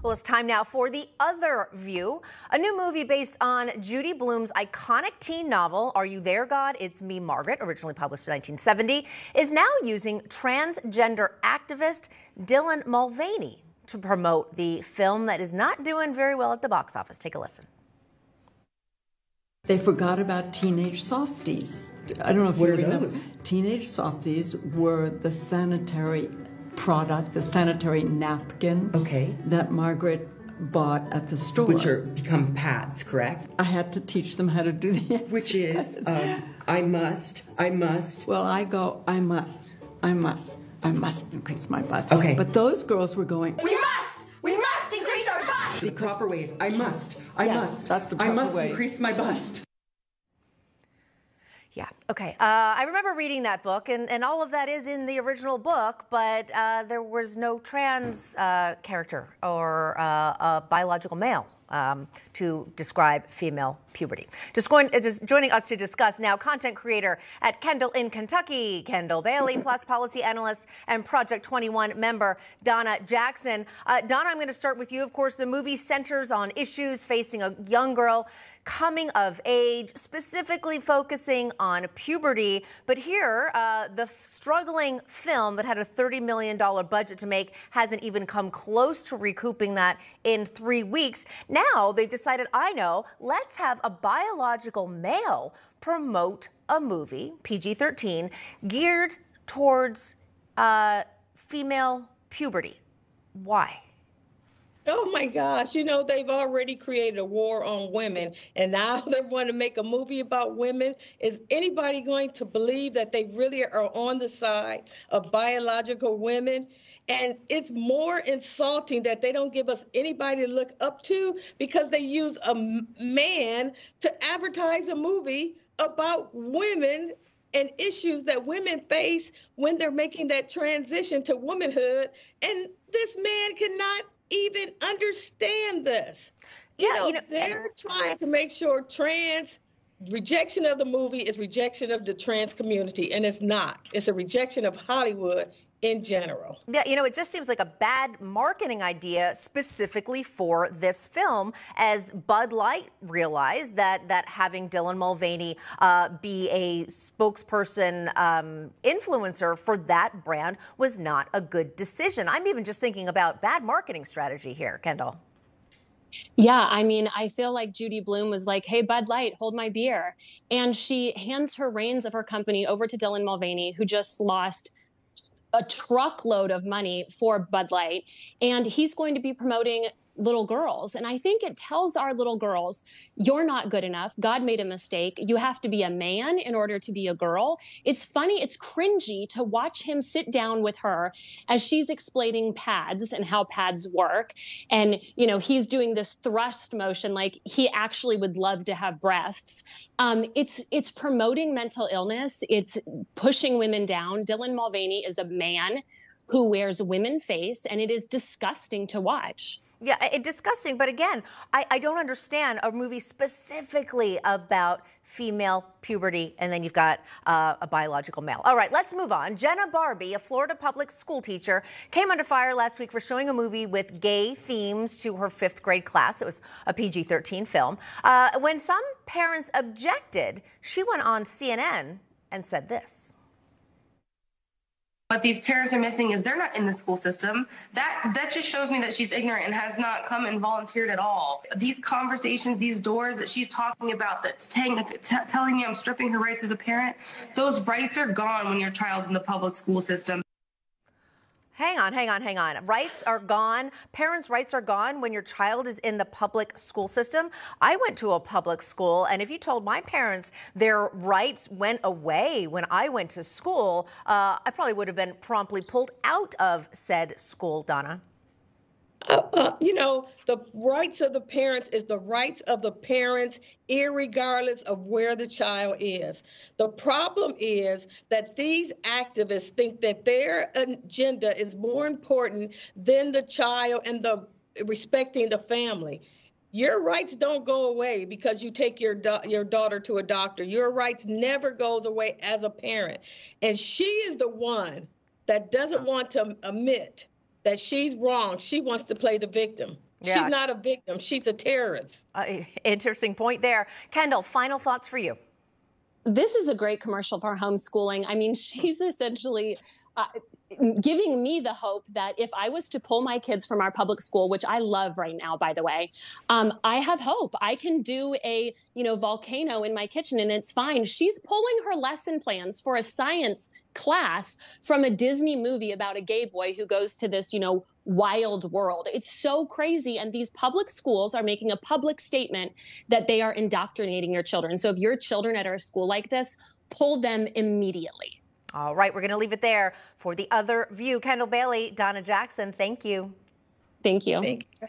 Well, it's time now for The Other View, a new movie based on Judy Blume's iconic teen novel, Are You There, God? It's Me, Margaret, originally published in 1970, is now using transgender activist Dylan Mulvaney to promote the film that is not doing very well at the box office. Take a listen. They forgot about teenage softies. I don't know if what you are remember. Those? Teenage softies were the sanitary product, the sanitary napkin that Margaret bought at the store. Which are become pads, correct? I had to teach them how to do the Which is, I must. Well, I go, I must increase my bust. Okay. But those girls were going, we must increase our bust! The proper way is, I must. That's the proper way. Increase my bust. Yeah, okay. I remember reading that book, and all of that is in the original book, but there was no trans character or a biological male to describe female puberty. Just joining us to discuss now, content creator at Kendall in Kentucky, Kendall Bailey, plus policy analyst and Project 21 member Donna Jackson. Donna, I'm going to start with you. Of course, the movie centers on issues facing a young girl coming of age, specifically focusing on puberty. But here, the struggling film that had a $30 million budget to make hasn't even come close to recouping that in 3 weeks. Now they've decided, let's have a biological male promote a movie, PG-13, geared towards female puberty. Why? Oh my gosh, they've already created a war on women, and now they want to make a movie about women. Is anybody going to believe that they really are on the side of biological women? And it's more insulting that they don't give us anybody to look up to because they use a man to advertise a movie about women and issues that women face when they're making that transition to womanhood. And this man cannot even understand this. They're trying to make sure rejection of the movie is rejection of the trans community, and it's not. It's a rejection of Hollywood in general. Yeah, it just seems like a bad marketing idea specifically for this film, as Bud Light realized that having Dylan Mulvaney be a spokesperson, influencer for that brand was not a good decision. I'm even just thinking about bad marketing strategy here, Kendall. Yeah, I feel like Judy Blume was like, hey, Bud Light, hold my beer. And she hands her reins of her company over to Dylan Mulvaney, who just lost a truckload of money for Bud Light, and he's going to be promoting little girls. And I think it tells our little girls, you're not good enough. God made a mistake. You have to be a man in order to be a girl. It's funny. It's cringy to watch him sit down with her as she's explaining pads and how pads work. And, he's doing this thrust motion like he actually would love to have breasts. It's promoting mental illness. It's pushing women down. Dylan Mulvaney is a man who wears women face, and it is disgusting to watch. Yeah, it's disgusting. But again, I don't understand a movie specifically about female puberty, and then you've got a biological male. All right, let's move on. Jenna Barbie, a Florida public school teacher, came under fire last week for showing a movie with gay themes to her 5th grade class. It was a PG-13 film. When some parents objected, she went on CNN and said this. What these parents are missing is they're not in the school system. That just shows me that she's ignorant and has not come and volunteered at all. These conversations, these doors that she's talking about, that's telling me I'm stripping her rights as a parent, those rights are gone when your child's in the public school system. Hang on. Rights are gone. Parents' rights are gone when your child is in the public school system. I went to a public school, and if you told my parents their rights went away when I went to school, I probably would have been promptly pulled out of said school, Donna. The rights of the parents is the rights of the parents, irregardless of where the child is. The problem is that these activists think that their agenda is more important than the child and the respecting the family. Your rights don't go away because you take your daughter to a doctor. Your rights never goes away as a parent. And she is the one that doesn't want to admit that she's wrong. She wants to play the victim. Yeah. She's not a victim. She's a terrorist. Interesting point there. Kendall, final thoughts for you. This is a great commercial for homeschooling. I mean, she's essentially giving me the hope that if I was to pull my kids from our public school, which I love right now, by the way, I have hope. I can do a, volcano in my kitchen and it's fine. She's pulling her lesson plans for a science class from a Disney movie about a gay boy who goes to this, wild world. It's so crazy. And these public schools are making a public statement that they are indoctrinating your children. So if your children at our school like this, pull them immediately. All right, we're going to leave it there. For The Other View, Kendall Bailey, Donna Jackson, thank you. Thank you. Thank you.